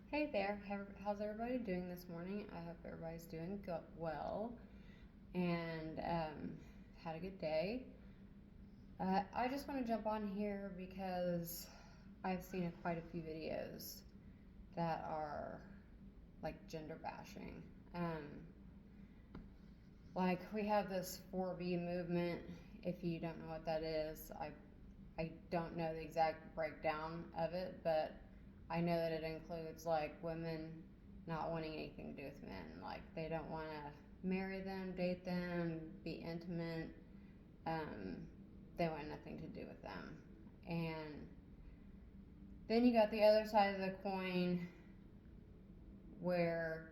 Hey there, how's everybody doing this morning? I hope everybody's doing well and had a good day. I just want to jump on here because I've seen quite a few videos that are like gender bashing. Um, like we have this 4B movement. If you don't know what that is, I don't know the exact breakdown of it, but I know that it includes like women not wanting anything to do with men. Like they don't want to marry them, date them, be intimate. Um, they want nothing to do with them. And then you got the other side of the coin where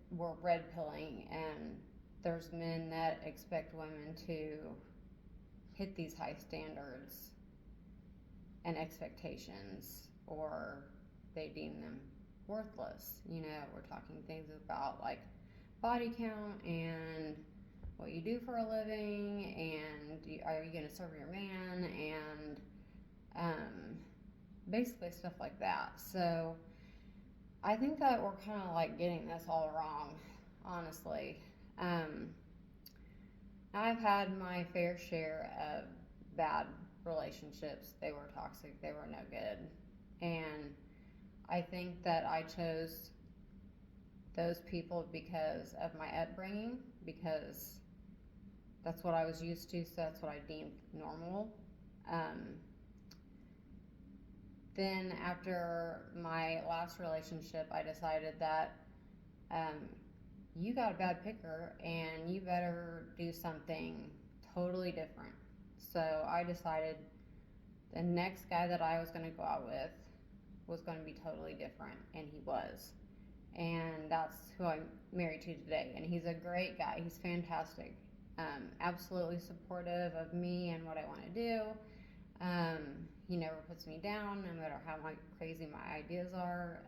we're red pilling and there's men that expect women to hit these high standards and expectations, or they deem them worthless. We're talking things about like body count and what you do for a living, and are you going to serve your man, and basically stuff like that. So I think that we're kind of like getting this all wrong, honestly. Um, I've had my fair share of bad relationships. They were toxic, they were no good. And I think that I chose those people because of my upbringing, because that's what I was used to, so that's what I deemed normal. Um, then, after my last relationship, I decided that um, you got a bad picker and you better do something totally different. So I decided the next guy that I was going to go out with was going to be totally different, and he was. And that's who I'm married to today. And he's a great guy. He's fantastic. Absolutely supportive of me and what I want to do. He never puts me down, no matter how crazy my ideas are.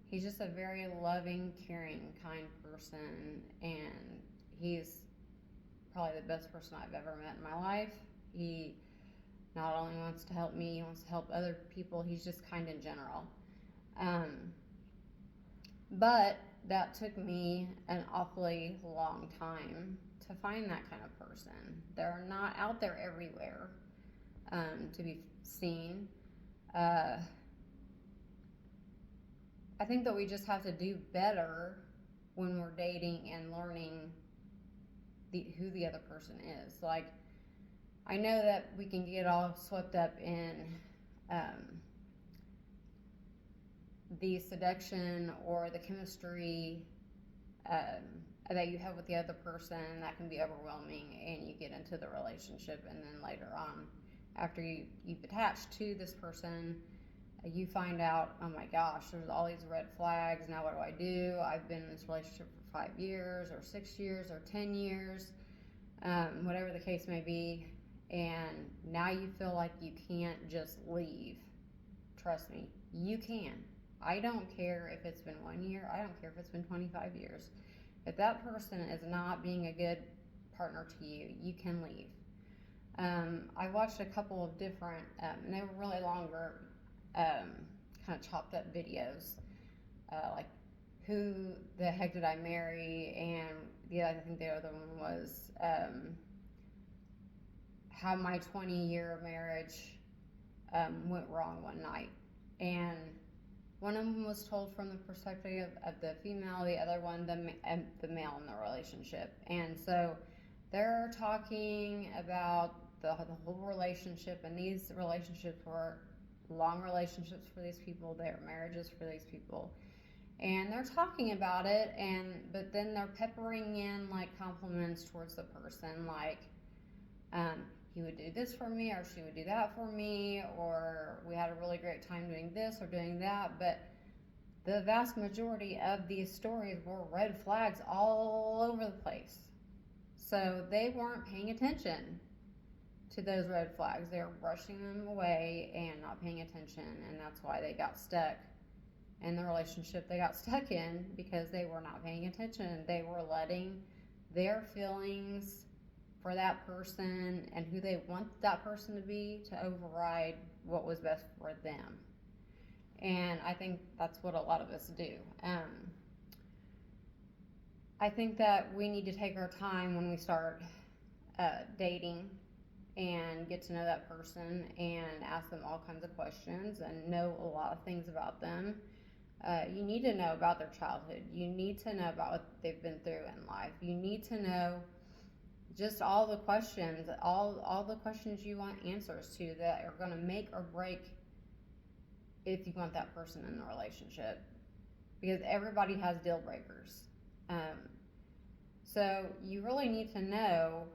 He's just a very loving, caring, kind person, and he's probably the best person I've ever met in my life. He not only wants to help me, he wants to help other people. He's just kind in general. Um, but that took me an awfully long time to find that kind of person. They're not out there everywhere to be seen. Uh, I think that we just have to do better when we're dating and learning who the other person is. Like, I know that we can get all swept up in the seduction or the chemistry that you have with the other person. That can be overwhelming, and you get into the relationship, and then later on, after you've attached to this person, you find out, oh my gosh, there's all these red flags. Now what do I do? I've been in this relationship for 5 years or 6 years or 10 years, whatever the case may be, and now you feel like you can't just leave. Trust me, you can. I don't care if it's been 1 year. I don't care if it's been 25 years. If that person is not being a good partner to you, you can leave. I watched a couple of different, and they were really longer, kind of chopped up videos, like who the heck did I marry, and I think the other one was how my 20-year marriage went wrong one night. And one of them was told from the perspective of the female, the other one the male in the relationship. And so they're talking about the whole relationship, and these relationships were long relationships for these people, they're marriages for these people, and they're talking about it, but then they're peppering in like compliments towards the person, like um, he would do this for me, or she would do that for me, or we had a really great time doing this or doing that. But the vast majority of these stories were red flags all over the place. So they weren't paying attention to those red flags. They were brushing them away and not paying attention, and that's why they got stuck in the relationship they got stuck in, because they were not paying attention. They were letting their feelings for that person and who they want that person to be to override what was best for them. And I think that's what a lot of us do. I think that we need to take our time when we start dating and get to know that person and ask them all kinds of questions and know a lot of things about them. You need to know about their childhood. You need to know about what they've been through in life. You need to know just all the questions, all the questions you want answers to that are going to make or break if you want that person in the relationship. Because everybody has deal breakers. So you really need to know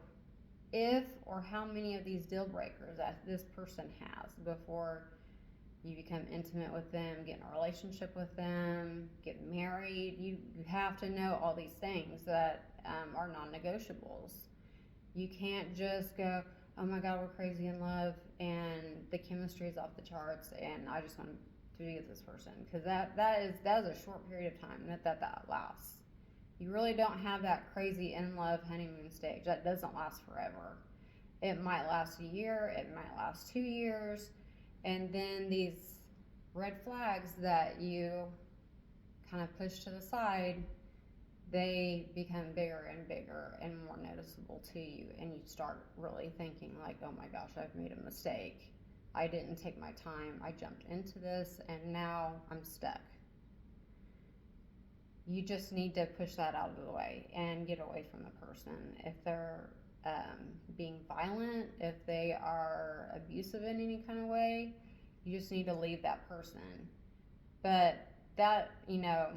if or how many of these deal breakers that this person has before you become intimate with them, get in a relationship with them, get married. You have to know all these things that are non-negotiables. You can't just go, oh my God, we're crazy in love and the chemistry is off the charts and I just want to be with this person, because that is a short period of time that lasts. You really don't have that crazy in love honeymoon stage. That doesn't last forever. It might last a year, it might last 2 years, and then these red flags that you kind of push to the side, they become bigger and bigger and more noticeable to you, and you start really thinking like, oh my gosh, I've made a mistake. I didn't take my time. I jumped into this and now I'm stuck. You just need to push that out of the way and get away from the person. If they're being violent, if they are abusive in any kind of way, you just need to leave that person. But that, or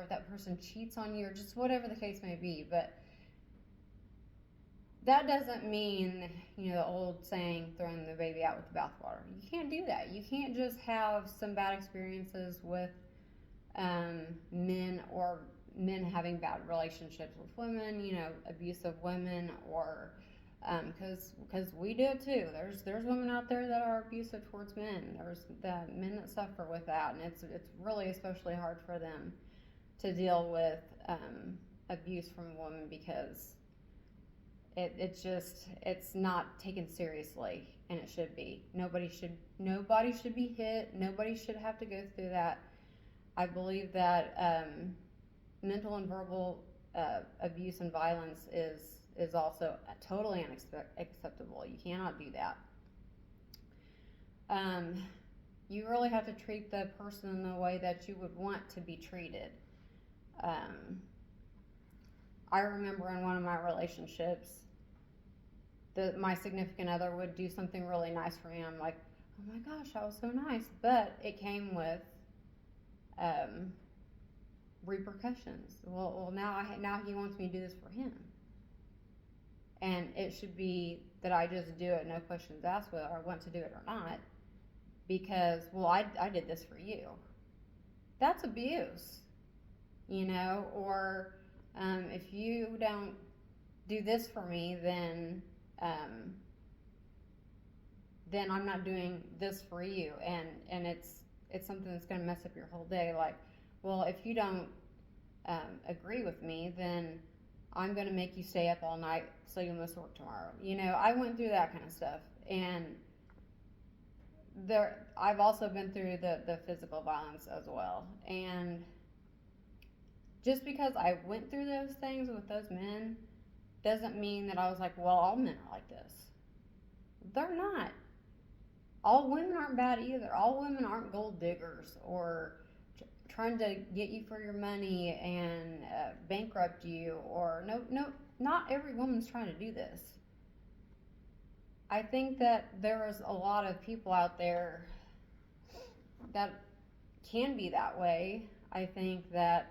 if that person cheats on you or just whatever the case may be, but that doesn't mean, the old saying, throwing the baby out with the bathwater. You can't do that. You can't just have some bad experiences with men, or men having bad relationships with women, abusive women, or because we do it too. There's women out there that are abusive towards men. There's the men that suffer with that, and it's really especially hard for them to deal with abuse from a woman, because it's not taken seriously, and it should be. Nobody should be hit. Nobody should have to go through that. I believe that mental and verbal abuse and violence is also totally unacceptable. You cannot do that. You really have to treat the person in the way that you would want to be treated. I remember in one of my relationships that my significant other would do something really nice for me. I'm like, oh my gosh, that was so nice. But it came with repercussions. Well, now he wants me to do this for him, and it should be that I just do it, no questions asked, whether I want to do it or not, because I did this for you. That's abuse, Or if you don't do this for me, then I'm not doing this for you, and it's something that's going to mess up your whole day. Like, well, if you don't agree with me, then I'm going to make you stay up all night so you must work tomorrow. I went through that kind of stuff, and I've also been through the physical violence as well. And just because I went through those things with those men doesn't mean that I was like, well, all men are like this. They're not. All women aren't bad either. All women aren't gold diggers or trying to get you for your money and bankrupt you, or no, not every woman's trying to do this. I think that there is a lot of people out there that can be that way. I think that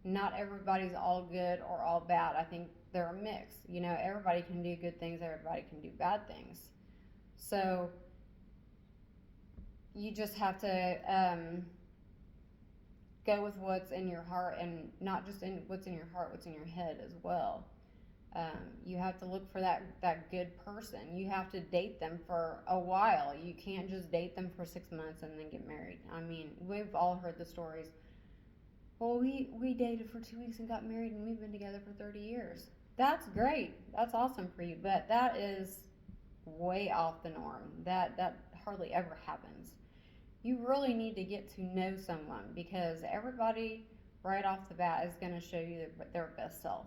not everybody's all good or all bad. I think they're a mix. Everybody can do good things, everybody can do bad things. So you just have to go with what's in your heart, and not just in what's in your heart, what's in your head as well. You have to look for that good person. You have to date them for a while. You can't just date them for 6 months and then get married. I mean, we've all heard the stories. Well, we dated for 2 weeks and got married, and we've been together for 30 years. That's great. That's awesome for you, but that is way off the norm. That hardly ever happens. You really need to get to know someone, because everybody right off the bat is going to show you their best self.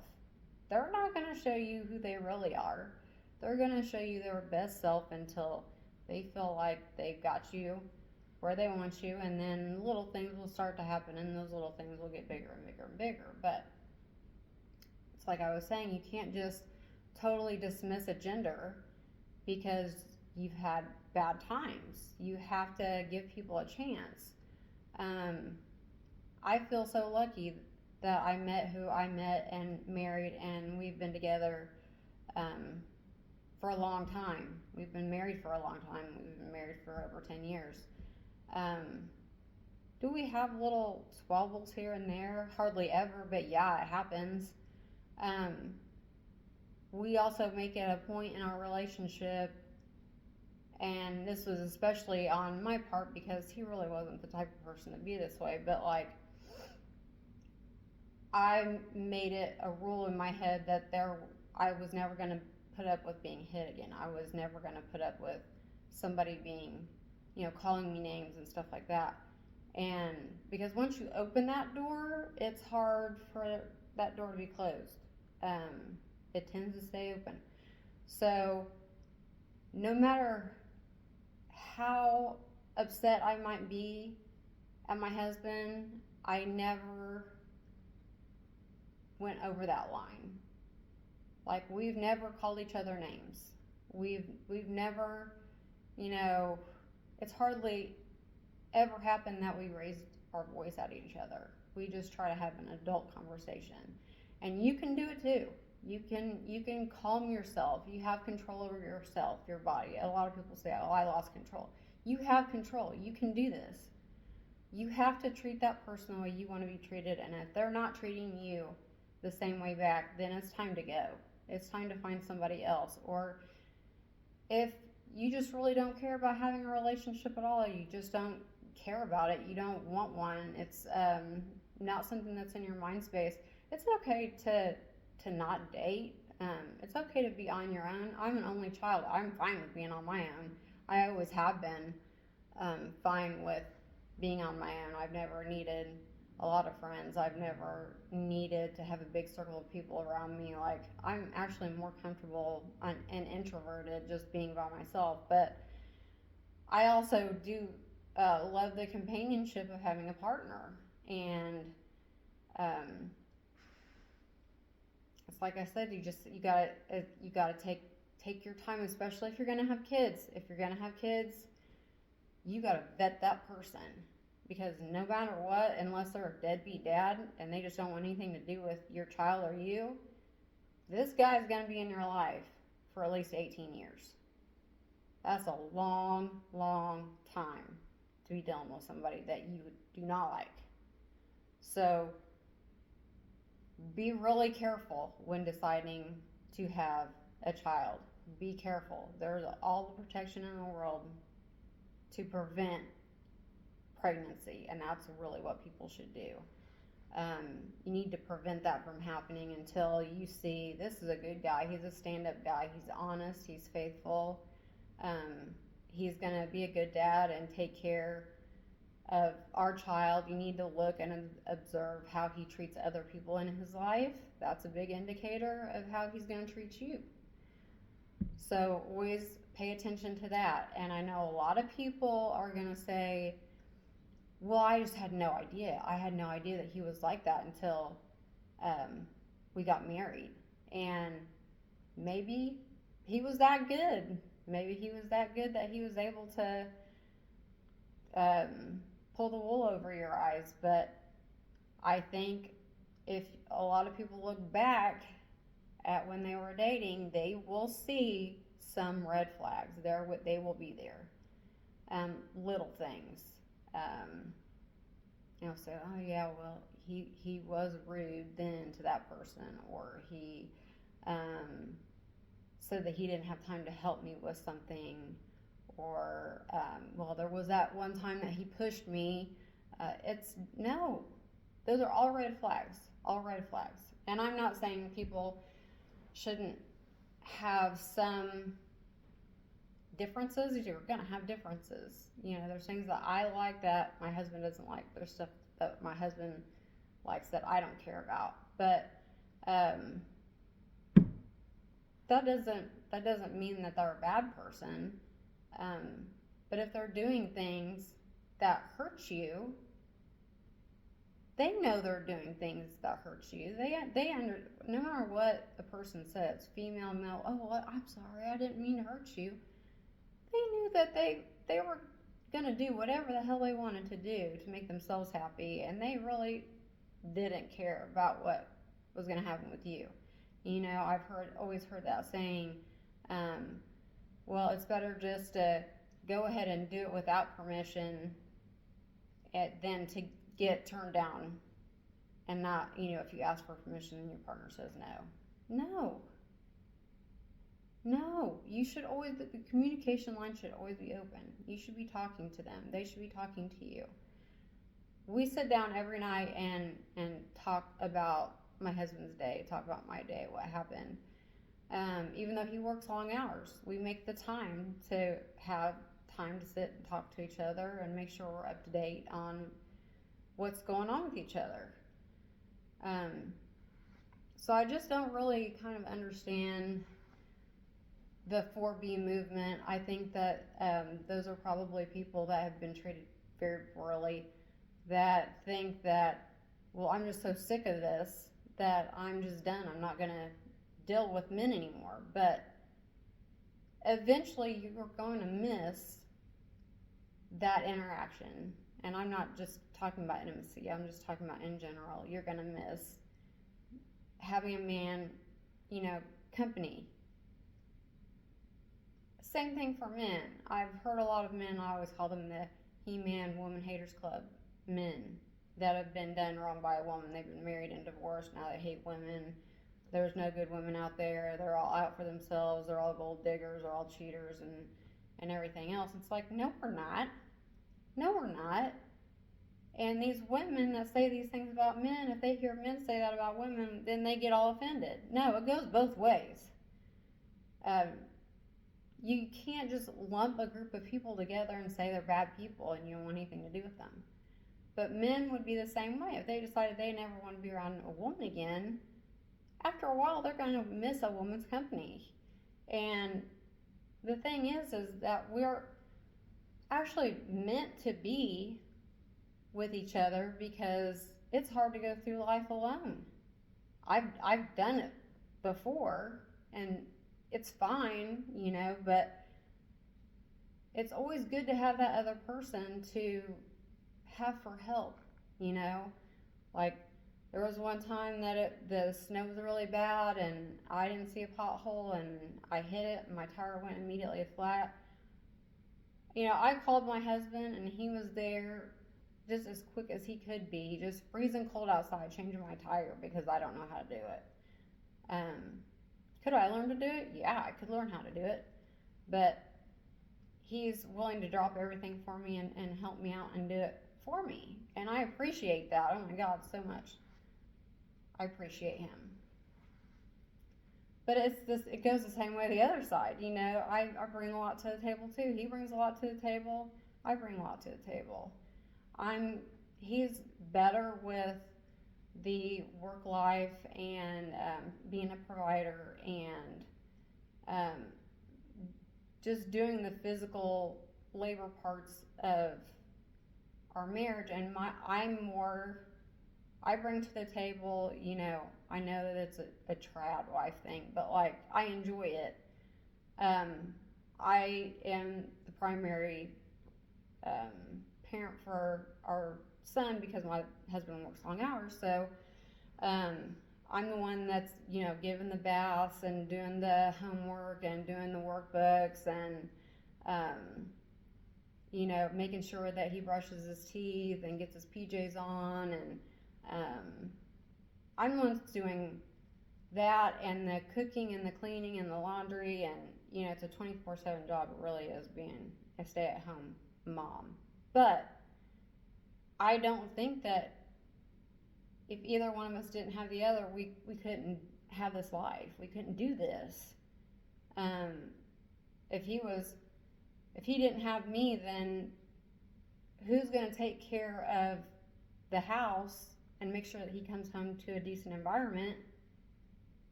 They're not going to show you who they really are. They're going to show you their best self until they feel like they've got you where they want you, and then little things will start to happen, and those little things will get bigger and bigger and bigger. But it's like I was saying, you can't just totally dismiss a gender because you've had bad times. You have to give people a chance. I feel so lucky that I met who I met and married, and we've been together for a long time. We've been married for a long time. We've been married for over 10 years. Do we have little squabbles here and there? Hardly ever, but yeah, it happens. We also make it a point in our relationship, and this was especially on my part because he really wasn't the type of person to be this way, but like, I made it a rule in my head that I was never going to put up with being hit again. I was never going to put up with somebody being, calling me names and stuff like that. And because once you open that door, it's hard for that door to be closed. It tends to stay open. So no matter how upset I might be at my husband, I never went over that line. Like, we've never called each other names. We've never, it's hardly ever happened that we raised our voice at each other. We just try to have an adult conversation. And you can do it too. You can calm yourself. You have control over yourself, your body. A lot of people say, "Oh, I lost control." You have control. You can do this. You have to treat that person the way you want to be treated, and if they're not treating you the same way back, then it's time to go. It's time to find somebody else. Or if you just really don't care about having a relationship at all, you just don't care about it, you don't want one, it's not something that's in your mind space, it's okay to not date. It's okay to be on your own. I'm an only child. I'm fine with being on my own. I always have been fine with being on my own. I've never needed a lot of friends. I've never needed to have a big circle of people around me. Like, I'm actually more comfortable and introverted just being by myself. But I also do love the companionship of having a partner. And it's like I said, you gotta take your time, especially if you're gonna have kids. If you're gonna have kids, you gotta vet that person, because no matter what, unless they're a deadbeat dad and they just don't want anything to do with your child or you, this guy's gonna be in your life for at least 18 years. That's a long, long time to be dealing with somebody that you do not like. So be really careful when deciding to have a child. Be careful. There's all the protection in the world to prevent pregnancy, and that's really what people should do. You need to prevent that from happening until you see this is a good guy. He's a stand-up guy. He's honest. He's faithful. He's going to be a good dad and take care of our child. You need to look and observe how he treats other people in his life. That's a big indicator of how he's going to treat you. So always pay attention to that. And I know a lot of people are going to say, well, I just had no idea. I had no idea that he was like that until we got married. And maybe he was that good. Maybe he was that good that he was able to pull the wool over your eyes. But I think if a lot of people look back at when they were dating, they will see some red flags. They will be there. Little things. Say, oh yeah, well, he was rude then to that person, or he said that he didn't have time to help me with something, or well, there was that one time that he pushed me. No, those are all red flags. And I'm not saying people shouldn't have some differences. You're going to have differences. You know, there's things that I like that my husband doesn't like. There's stuff that my husband likes that I don't care about. But um, that doesn't mean that they're a bad person. Um, but if they're doing things that hurt you, they know they're doing things that hurt you. No matter what a person says, female, male. Oh, well, I'm sorry, I didn't mean to hurt you. They knew that they were gonna do whatever the hell they wanted to do to make themselves happy, and they really didn't care about what was gonna happen with you. You know, I've always heard that saying. Um, well, it's better just to go ahead and do it without permission than to get turned down and not, if you ask for permission and your partner says no. No. No. The communication line should always be open. You should be talking to them. They should be talking to you. We sit down every night and talk about my husband's day, talk about my day, what happened. Even though he works long hours, we make the time to have time to sit and talk to each other and make sure we're up to date on what's going on with each other. So I just don't really kind of understand the 4B movement. I think that those are probably people that have been treated very poorly, that think that, well, I'm just so sick of this that I'm just done. I'm not going to deal with men anymore. But eventually you're going to miss that interaction. And I'm not just talking about intimacy, I'm just talking about in general. You're going to miss having a man, company. Same thing for men. I've heard a lot of men, I always call them the He-Man Woman Haters Club men that have been done wrong by a woman. They've been married and divorced, now they hate women. There's no good women out there. They're all out for themselves. They're all gold diggers. They're all cheaters and everything else. It's like, no, we're not. No, we're not. And these women that say these things about men, if they hear men say that about women, then they get all offended. No, it goes both ways. You can't just lump a group of people together and say they're bad people and you don't want anything to do with them. But men would be the same way. If they decided they never want to be around a woman again, after a while they're going to miss a woman's company. And the thing is that we're actually meant to be with each other because it's hard to go through life alone. I've done it before and it's fine, but it's always good to have that other person to have for help, like there was one time that the snow was really bad and I didn't see a pothole and I hit it and my tire went immediately flat. I called my husband and he was there just as quick as he could be, just freezing cold outside, changing my tire because I don't know how to do it. Could I learn to do it? Yeah, I could learn how to do it. But he's willing to drop everything for me and help me out and do it for me. And I appreciate that. Oh my God, so much. I appreciate him. But it goes the same way the other side. I bring a lot to the table too. He brings a lot to the table. I bring a lot to the table. He's better with the work life and being a provider and just doing the physical labor parts of our marriage. And I bring to the table, I know that it's a trad wife thing, but I enjoy it. I am the primary parent for our son because my husband works long hours, so I'm the one that's giving the baths and doing the homework and doing the workbooks and making sure that he brushes his teeth and gets his PJs on, and I'm the one that's doing that and the cooking and the cleaning and the laundry, and it's a 24/7 job. It really is being a stay-at-home mom. But I don't think that if either one of us didn't have the other, we couldn't have this life. We couldn't do this. If he was If he didn't have me, then who's going to take care of the house and make sure that he comes home to a decent environment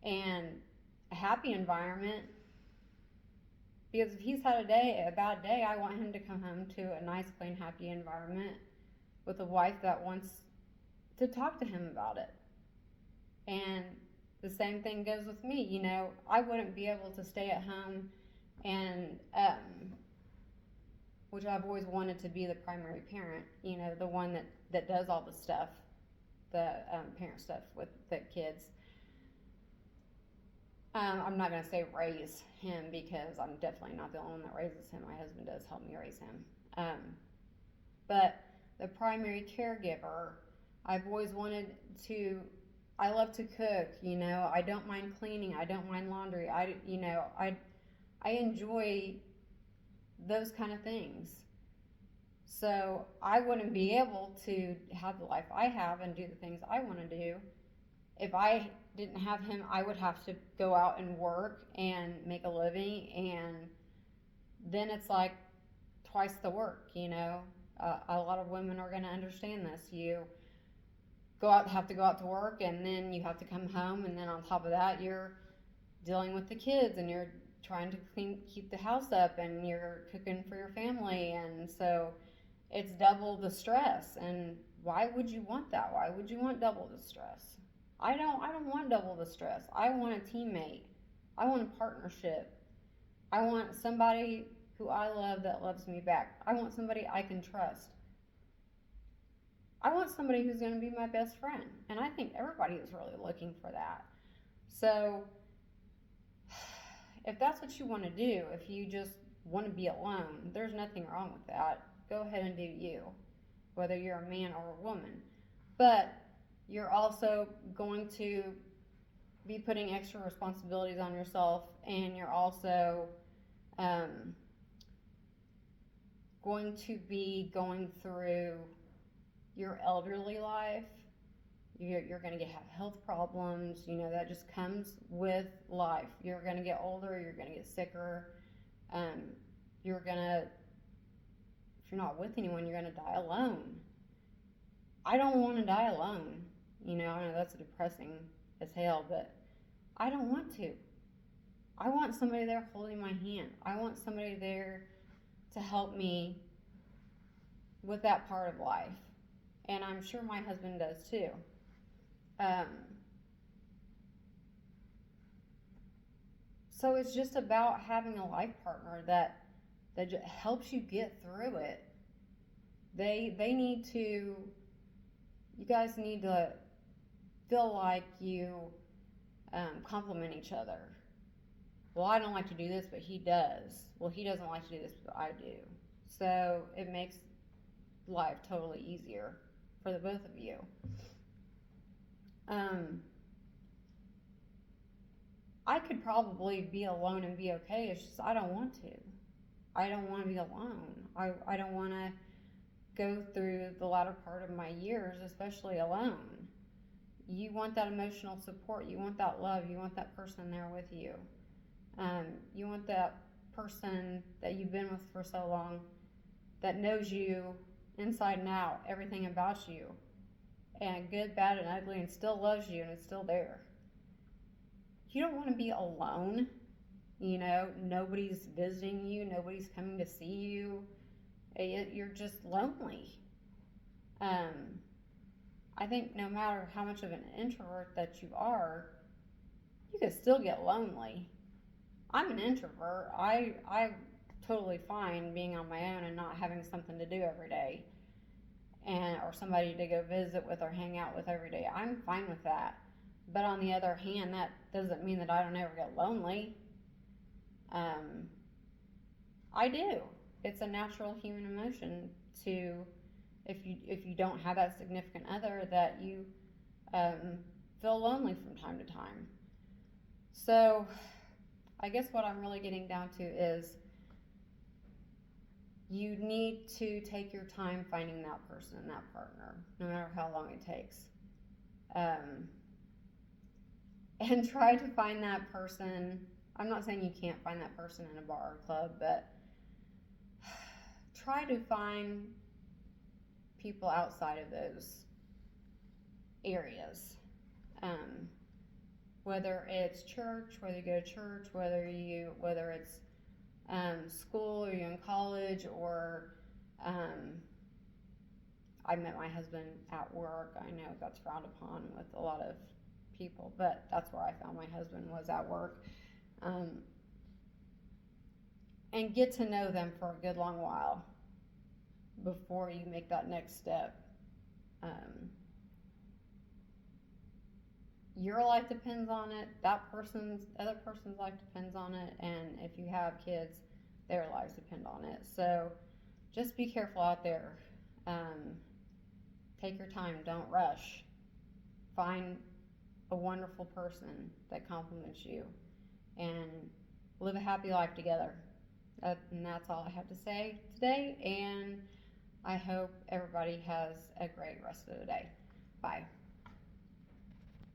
and a happy environment? Because if he's had a bad day, I want him to come home to a nice, clean, happy environment with a wife that wants to talk to him about it. And the same thing goes with me. You know, I wouldn't be able to stay at home and, which I've always wanted to be the primary parent, you know, the one that does all the stuff, the parent stuff with the kids. I'm not going to say raise him, because I'm definitely not the only one that raises him. My husband does help me raise him. But the primary caregiver, I've always wanted to, I love to cook, you know, I don't mind cleaning, I don't mind laundry, I enjoy those kind of things. So I wouldn't be able to have the life I have and do the things I want to do. If I didn't have him, I would have to go out and work and make a living, and then it's like twice the work, you know. A lot of women are going to understand this. You have to go out to work, and then you have to come home, and then on top of that, you're dealing with the kids, and you're trying to keep the house up, and you're cooking for your family, and so it's double the stress. And why would you want that? Why would you want double the stress? I don't want double the stress. I want a teammate. I want a partnership. I want somebody who I love that loves me back. I want somebody I can trust. I want somebody who's going to be my best friend. And I think everybody is really looking for that. So if that's what you want to do, if you just want to be alone, there's nothing wrong with that. Go ahead and do you, whether you're a man or a woman. But you're also going to be putting extra responsibilities on yourself, and you're also going to be going through your elderly life. You're going to have health problems. You know, that just comes with life. You're going to get older. You're going to get sicker. You're going to, if you're not with anyone, you're going to die alone. I don't want to die alone. You know, I know that's depressing as hell, but I don't want to. I want somebody there holding my hand. I want somebody there to help me with that part of life. And I'm sure my husband does too. So it's just about having a life partner that helps you get through it. You guys need to feel like you complement each other. Well, I don't like to do this, but he does. Well, he doesn't like to do this, but I do. So it makes life totally easier for the both of you. I could probably be alone and be okay. It's just I don't want to. I don't want to be alone. I don't want to go through the latter part of my years, especially alone. You want that emotional support. You want that love. You want that person there with you. You want that person that you've been with for so long that knows you inside and out, everything about you, and good, bad, and ugly, and still loves you and is still there. You don't want to be alone. You know, nobody's visiting you, nobody's coming to see you. You're just lonely. I think no matter how much of an introvert that you are, you can still get lonely. I'm an introvert. I'm totally fine being on my own and not having something to do every day, or somebody to go visit with or hang out with every day. I'm fine with that. But on the other hand, that doesn't mean that I don't ever get lonely. I do. It's a natural human emotion to, if you don't have that significant other, that you feel lonely from time to time. So I guess what I'm really getting down to is you need to take your time finding that person, that partner, no matter how long it takes. And try to find that person. I'm not saying you can't find that person in a bar or club, but try to find people outside of those areas. Whether it's church, whether you go to church, whether it's school, or you're in college, or I met my husband at work. I know that's frowned upon with a lot of people, but that's where I found my husband, was at work. And get to know them for a good long while before you make that next step. Your life depends on it. Other person's life depends on it, and if you have kids, their lives depend on it. So, just be careful out there. Take your time. Don't rush. Find a wonderful person that compliments you, and live a happy life together. And that's all I have to say today. And I hope everybody has a great rest of the day. Bye.